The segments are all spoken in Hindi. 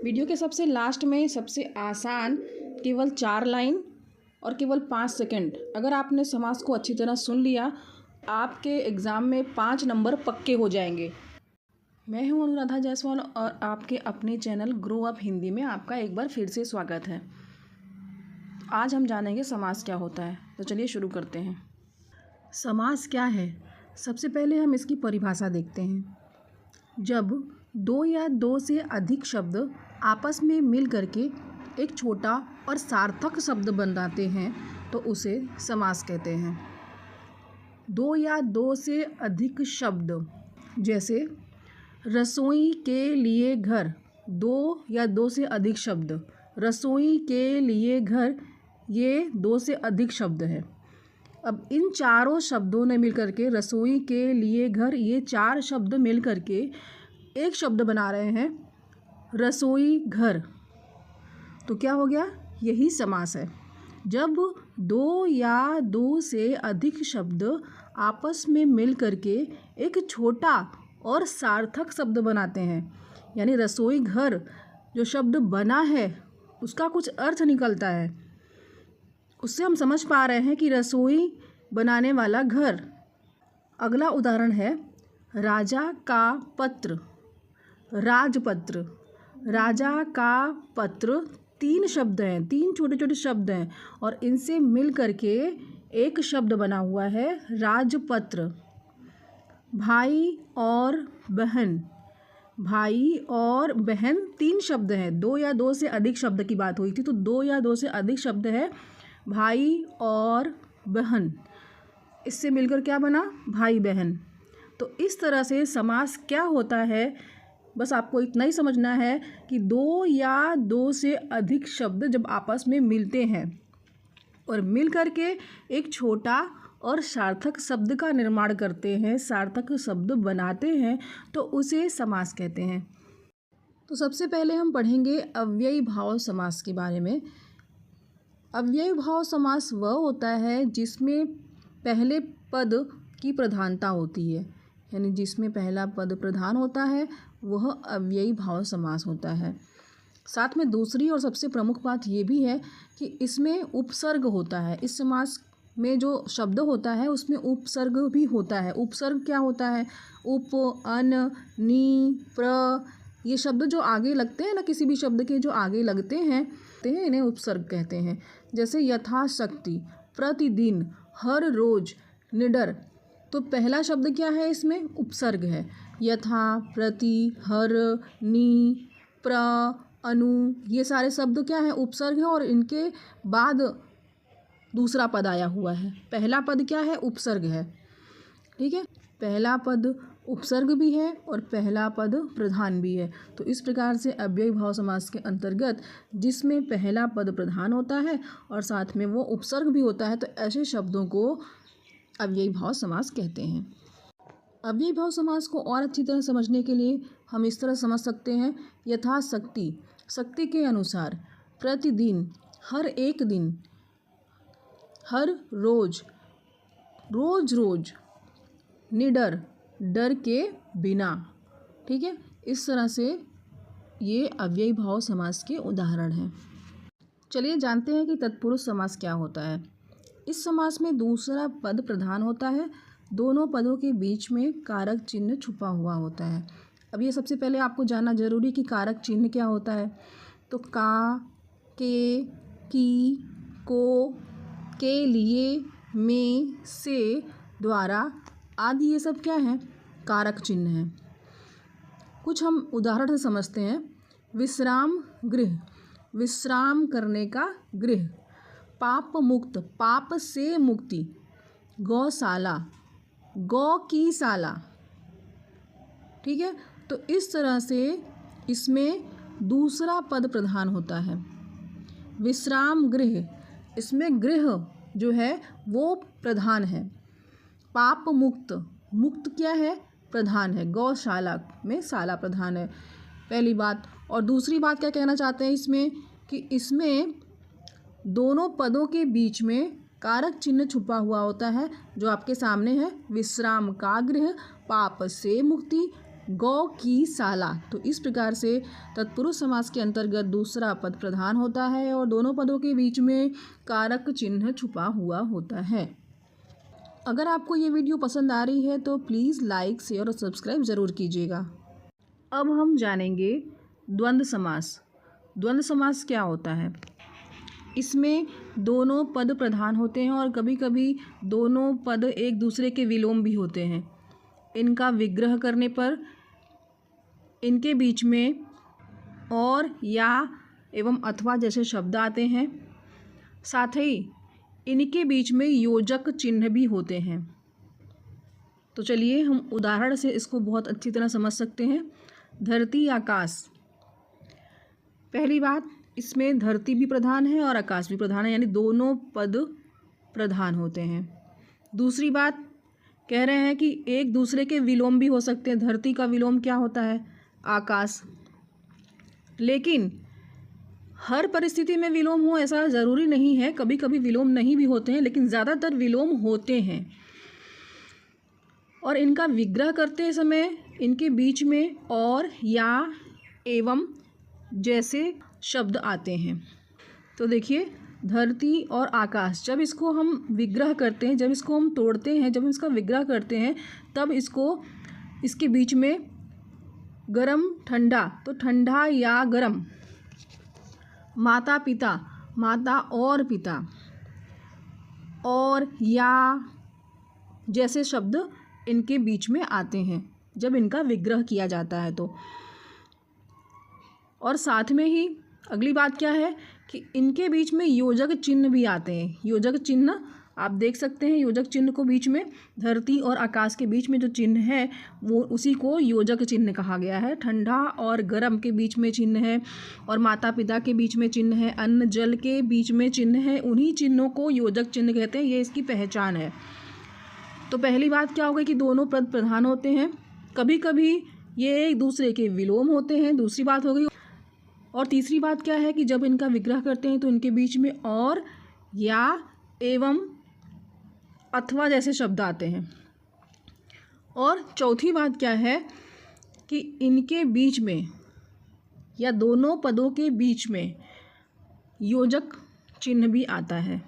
वीडियो के सबसे लास्ट में सबसे आसान केवल 4 लाइन और केवल 5 सेकंड, अगर आपने समास को अच्छी तरह सुन लिया, आपके एग्ज़ाम में 5 नंबर पक्के हो जाएंगे। मैं हूं अनुराधा जायसवाल और आपके अपने चैनल ग्रो अप हिंदी में आपका एक बार फिर से स्वागत है। आज हम जानेंगे समास क्या होता है, तो चलिए शुरू करते हैं। समास क्या है? सबसे पहले हम इसकी परिभाषा देखते हैं। जब दो या दो से अधिक शब्द आपस में मिल करके एक छोटा और सार्थक शब्द बनाते हैं तो उसे समास कहते हैं। दो या दो से अधिक शब्द, जैसे रसोई के लिए घर, दो या दो से अधिक शब्द, रसोई के लिए घर, ये दो से अधिक शब्द है। अब इन चारों शब्दों ने मिलकर के रसोई के लिए घर, ये 4 शब्द मिल करके एक शब्द बना रहे हैं, रसोई घर। तो क्या हो गया? यही समास है। जब दो या दो से अधिक शब्द आपस में मिल करके एक छोटा और सार्थक शब्द बनाते हैं, यानी रसोई घर जो शब्द बना है उसका कुछ अर्थ निकलता है, उससे हम समझ पा रहे हैं कि रसोई बनाने वाला घर। अगला उदाहरण है राजा का पत्र, राजपत्र। राजा का पत्र 3 शब्द हैं, 3 छोटे छोटे शब्द हैं और इनसे मिल करके एक शब्द बना हुआ है राजपत्र। भाई और बहन, भाई और बहन 3 शब्द हैं। 2 या 2 से अधिक शब्द की बात हुई थी, तो 2 या 2 से अधिक शब्द है भाई और बहन। इससे मिलकर क्या बना? भाई बहन। तो इस तरह से समास क्या होता है, बस आपको इतना ही समझना है कि 2 या 2 से अधिक शब्द जब आपस में मिलते हैं और मिल करके एक छोटा और सार्थक शब्द का निर्माण करते हैं, सार्थक शब्द बनाते हैं, तो उसे समास कहते हैं। तो सबसे पहले हम पढ़ेंगे अव्ययी भाव समास के बारे में। अव्ययी भाव समास वह होता है जिसमें पहले पद की प्रधानता होती है, यानी जिसमें पहला पद प्रधान होता है वह अव्ययी भाव समास होता है। साथ में दूसरी और सबसे प्रमुख बात ये भी है कि इसमें उपसर्ग होता है। इस समास में जो शब्द होता है उसमें उपसर्ग भी होता है। उपसर्ग क्या होता है? उप, अन, नी, प्र, ये शब्द जो आगे लगते हैं ना, किसी भी शब्द के जो आगे लगते हैं इन्हें उपसर्ग कहते हैं। जैसे यथाशक्ति, प्रतिदिन, हर रोज, निडर। तो पहला शब्द क्या है? इसमें उपसर्ग है। यथा, प्रति, हर, नी, प्र, अनु, ये सारे शब्द क्या है? उपसर्ग है और इनके बाद दूसरा पद आया हुआ है। पहला पद क्या है? उपसर्ग है। ठीक है, पहला पद उपसर्ग भी है और पहला पद प्रधान भी है। तो इस प्रकार से अव्ययी भाव समास के अंतर्गत जिसमें पहला पद प्रधान होता है और साथ में वो उपसर्ग भी होता है, तो ऐसे शब्दों को अव्ययी भाव समास कहते हैं। अव्ययी भाव समास को और अच्छी तरह समझने के लिए हम इस तरह समझ सकते हैं, यथाशक्ति, शक्ति के अनुसार, प्रतिदिन, हर एक दिन, हर रोज, रोज रोज, निडर, डर के बिना। ठीक है, इस तरह से ये अव्ययी भाव समास के उदाहरण हैं। चलिए जानते हैं कि तत्पुरुष समास क्या होता है। इस समास में दूसरा पद प्रधान होता है, दोनों पदों के बीच में कारक चिन्ह छुपा हुआ होता है। अब ये सबसे पहले आपको जानना जरूरी कि कारक चिन्ह क्या होता है। तो का, के, की, को, के लिए, में, से, द्वारा आदि, ये सब क्या है? कारक चिन्ह हैं। कुछ हम उदाहरण से समझते हैं। विश्राम गृह, विश्राम करने का गृह। पाप मुक्त, पाप से मुक्ति। गौशाला, गौ की शाला। ठीक है, तो इस तरह से इसमें दूसरा पद प्रधान होता है। विश्राम गृह, इसमें गृह जो है वो प्रधान है। पाप मुक्त, मुक्त क्या है? प्रधान है। गौशाला में शाला प्रधान है, पहली बात। और दूसरी बात क्या कहना चाहते हैं इसमें, कि इसमें दोनों पदों के बीच में कारक चिन्ह छुपा हुआ होता है जो आपके सामने है। विश्राम का गृह, पाप से मुक्ति, गौ की साला। तो इस प्रकार से तत्पुरुष समास के अंतर्गत दूसरा पद प्रधान होता है और दोनों पदों के बीच में कारक चिन्ह छुपा हुआ होता है। अगर आपको ये वीडियो पसंद आ रही है तो प्लीज़ लाइक, शेयर और सब्सक्राइब ज़रूर कीजिएगा। अब हम जानेंगे द्वंद्व समास। द्वंद्व समास क्या होता है? इसमें दोनों पद प्रधान होते हैं और कभी कभी दोनों पद एक दूसरे के विलोम भी होते हैं। इनका विग्रह करने पर इनके बीच में और, या एवं अथवा जैसे शब्द आते हैं। साथ ही इनके बीच में योजक चिन्ह भी होते हैं। तो चलिए हम उदाहरण से इसको बहुत अच्छी तरह समझ सकते हैं। धरती आकाश। पहली बात, इसमें धरती भी प्रधान है और आकाश भी प्रधान है, यानी दोनों पद प्रधान होते हैं। दूसरी बात कह रहे हैं कि एक दूसरे के विलोम भी हो सकते हैं। धरती का विलोम क्या होता है? आकाश। लेकिन हर परिस्थिति में विलोम हो ऐसा ज़रूरी नहीं है, कभी कभी विलोम नहीं भी होते हैं, लेकिन ज़्यादातर विलोम होते हैं। और इनका विग्रह करते समय इनके बीच में और, या, एवं जैसे शब्द आते हैं। तो देखिए, धरती और आकाश, जब इसको हम विग्रह करते हैं, जब इसको हम तोड़ते हैं, जब इसका विग्रह करते हैं, तब इसके बीच में गरम ठंडा, तो ठंडा या गरम। माता पिता, माता और पिता, और, या जैसे शब्द इनके बीच में आते हैं जब इनका विग्रह किया जाता है तो। और साथ में ही अगली बात क्या है कि इनके बीच में योजक चिन्ह भी आते हैं। योजक चिन्ह आप देख सकते हैं, योजक चिन्ह को बीच में, धरती और आकाश के बीच में जो चिन्ह है वो उसी को योजक चिन्ह कहा गया है। ठंडा और गर्म के बीच में चिन्ह है, और माता पिता के बीच में चिन्ह है, अन्न जल के बीच में चिन्ह है, उन्हीं चिन्हों को योजक चिन्ह कहते हैं। ये इसकी पहचान है। तो पहली बात क्या होगी कि दोनों पद प्रधान होते हैं, कभी कभी ये एक दूसरे के विलोम होते हैं, दूसरी बात हो गई। और तीसरी बात क्या है कि जब इनका विग्रह करते हैं तो इनके बीच में और, या, एवं, अथवा जैसे शब्द आते हैं। और चौथी बात क्या है कि इनके बीच में या दोनों पदों के बीच में योजक चिन्ह भी आता है।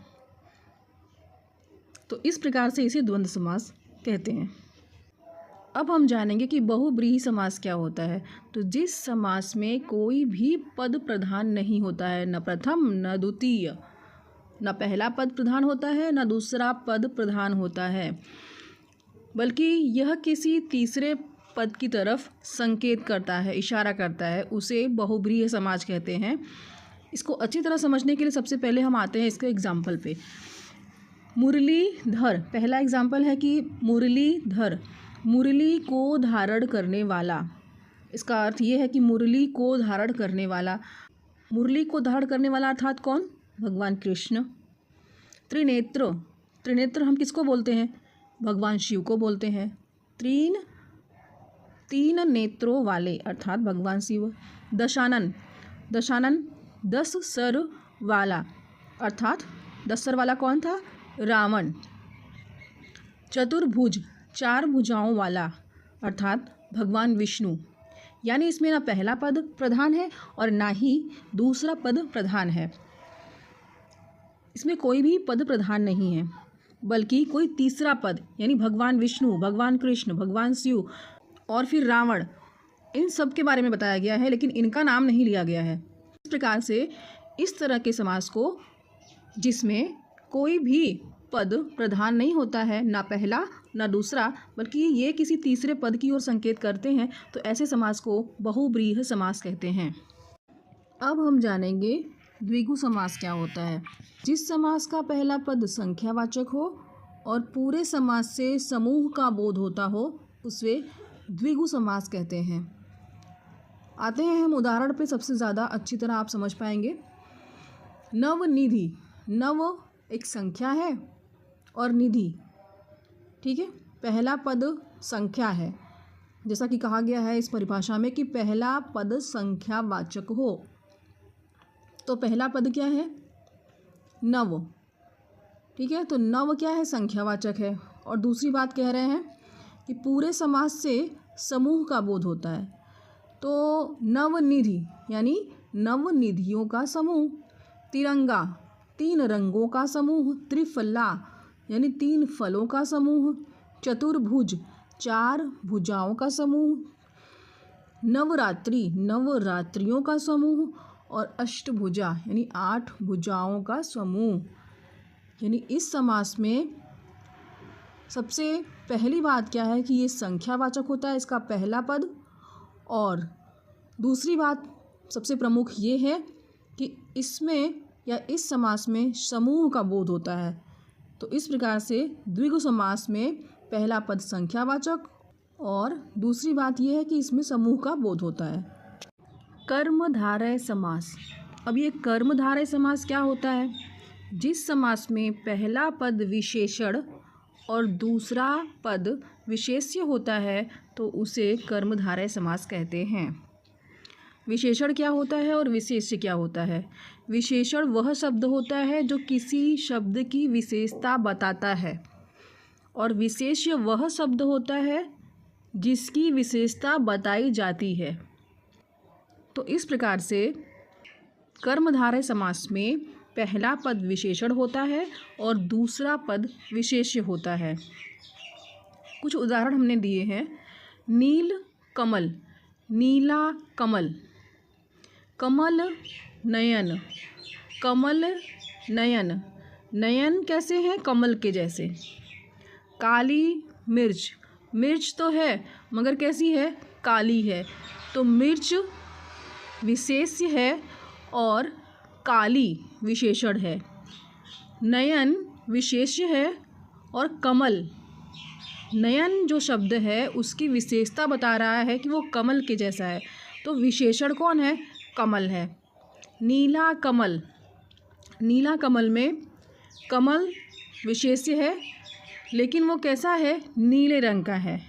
तो इस प्रकार से इसे द्वंद्व समास कहते हैं। अब हम जानेंगे कि बहुब्रीहि समास क्या होता है। तो जिस समास में कोई भी पद प्रधान नहीं होता है, न प्रथम न द्वितीय, न पहला पद प्रधान होता है न दूसरा पद प्रधान होता है, बल्कि यह किसी तीसरे पद की तरफ संकेत करता है, इशारा करता है, उसे बहुब्रीहि समास कहते हैं। इसको अच्छी तरह समझने के लिए सबसे पहले हम आते हैं इसके एग्जाम्पल पे। मुरलीधर, पहला एग्जाम्पल है कि मुरलीधर, मुरली को धारण करने वाला। इसका अर्थ ये है कि मुरली को धारण करने वाला। मुरली को धारण करने वाला अर्थात कौन? भगवान कृष्ण। त्रिनेत्र, त्रिनेत्र हम किसको बोलते हैं? भगवान शिव को बोलते हैं। तीन नेत्रों वाले अर्थात भगवान शिव। दशानन, दशानन 10 सर वाला अर्थात 10 सर वाला कौन था? रावण। चतुर्भुज, 4 भुजाओं वाला अर्थात भगवान विष्णु। यानी इसमें ना पहला पद प्रधान है और ना ही दूसरा पद प्रधान है। इसमें कोई भी पद प्रधान नहीं है, बल्कि कोई तीसरा पद, यानी भगवान विष्णु, भगवान कृष्ण, भगवान शिव और फिर रावण, इन सब के बारे में बताया गया है, लेकिन इनका नाम नहीं लिया गया है। इस प्रकार से इस तरह के समास को, जिसमें कोई भी पद प्रधान नहीं होता है, ना पहला ना दूसरा, बल्कि ये किसी तीसरे पद की ओर संकेत करते हैं, तो ऐसे समास को बहुब्रीहि समास कहते हैं। अब हम जानेंगे द्विगु समास क्या होता है। जिस समास का पहला पद संख्यावाचक हो और पूरे समास से समूह का बोध होता हो, उसे द्विगु समास कहते हैं। आते हैं हम उदाहरण पे, सबसे ज़्यादा अच्छी तरह आप समझ पाएंगे। नवनिधि, नव एक संख्या है और निधि, ठीक है, पहला पद संख्या है, जैसा कि कहा गया है इस परिभाषा में कि पहला पद संख्यावाचक हो। तो पहला पद क्या है? नव, ठीक है, तो नव क्या है? संख्यावाचक है। और दूसरी बात कह रहे हैं कि पूरे समास से समूह का बोध होता है। तो नवनिधि यानी नवनिधियों का समूह। तिरंगा 3 रंगों का समूह। त्रिफला यानी 3 फलों का समूह। चतुर्भुज 4 भुजाओं का समूह। नवरात्रि नवरात्रियों का समूह। और अष्टभुजा यानी 8 भुजाओं का समूह। यानी इस समास में सबसे पहली बात क्या है कि ये संख्यावाचक होता है, इसका पहला पद। और दूसरी बात सबसे प्रमुख ये है कि इसमें या इस समास में समूह का बोध होता है। तो इस प्रकार से द्विगु समास में पहला पद संख्यावाचक और दूसरी बात यह है कि इसमें समूह का बोध होता है। कर्मधारय समास। अब ये कर्मधारय समास क्या होता है? जिस समास में पहला पद विशेषण और दूसरा पद विशेष्य होता है तो उसे कर्मधारय समास कहते हैं। विशेषण क्या होता है और विशेष्य क्या होता है? विशेषण वह शब्द होता है जो किसी शब्द की विशेषता बताता है और विशेष्य वह शब्द होता है जिसकी विशेषता बताई जाती है। तो इस प्रकार से कर्मधारय समास में पहला पद विशेषण होता है और दूसरा पद विशेष्य होता है। कुछ उदाहरण हमने दिए हैं। नील कमल, नीला कमल। कमल नयन, कमल नयन, नयन कैसे हैं? कमल के जैसे। काली मिर्च, मिर्च तो है मगर कैसी है? काली है। तो मिर्च विशेष्य है और काली विशेषण है। नयन विशेष्य है और कमल, नयन जो शब्द है उसकी विशेषता बता रहा है कि वो कमल के जैसा है। तो विशेषण कौन है? कमल है। नीला कमल, नीला कमल में कमल विशेष्य है लेकिन वो कैसा है? नीले रंग का है।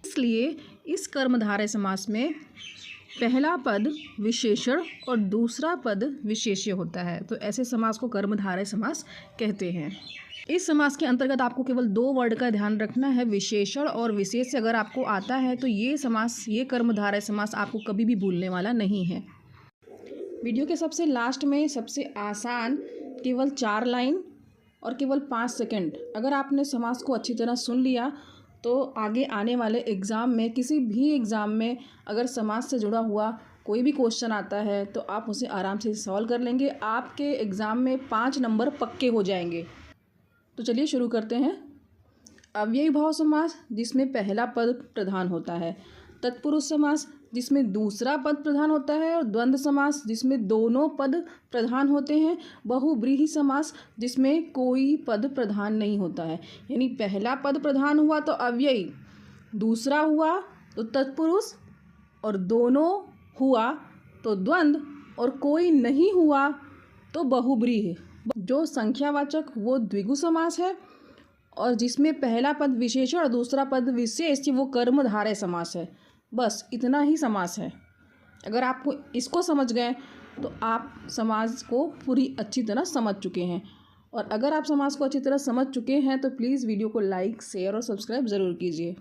इसलिए इस कर्मधारय समास में पहला पद विशेषण और दूसरा पद विशेष्य होता है। तो ऐसे समास को कर्मधारय समास कहते हैं। इस समास के अंतर्गत आपको केवल 2 वर्ड का ध्यान रखना है, विशेषण और विशेष्य। अगर आपको आता है तो ये समास, ये कर्मधारय समास आपको कभी भी भूलने वाला नहीं है। वीडियो के सबसे लास्ट में सबसे आसान केवल 4 लाइन और केवल 5 सेकंड, अगर आपने समास को अच्छी तरह सुन लिया तो आगे आने वाले एग्ज़ाम में, किसी भी एग्ज़ाम में अगर समास से जुड़ा हुआ कोई भी क्वेश्चन आता है तो आप उसे आराम से सॉल्व कर लेंगे। आपके एग्ज़ाम में 5 नंबर पक्के हो जाएंगे। तो चलिए शुरू करते हैं। अव्ययी भाव समास जिसमें पहला पद प्रधान होता है। तत्पुरुष समास जिसमें दूसरा पद प्रधान होता है और द्वंद्व समास जिसमें दोनों पद प्रधान होते हैं। बहुव्रीहि समास जिसमें कोई पद प्रधान नहीं होता है। यानी पहला पद प्रधान हुआ तो अव्ययी, दूसरा हुआ तो तत्पुरुष और दोनों हुआ तो द्वंद्व और कोई नहीं हुआ तो बहुव्रीहि। जो संख्यावाचक वो द्विगु समास है और जिसमें पहला पद विशेषण और दूसरा पद विशेष वो कर्मधारय समास है। बस इतना ही समास है। अगर आपको इसको समझ गए तो आप समास को पूरी अच्छी तरह समझ चुके हैं। और अगर आप समास को अच्छी तरह समझ चुके हैं तो प्लीज़ वीडियो को लाइक, शेयर और सब्सक्राइब ज़रूर कीजिए।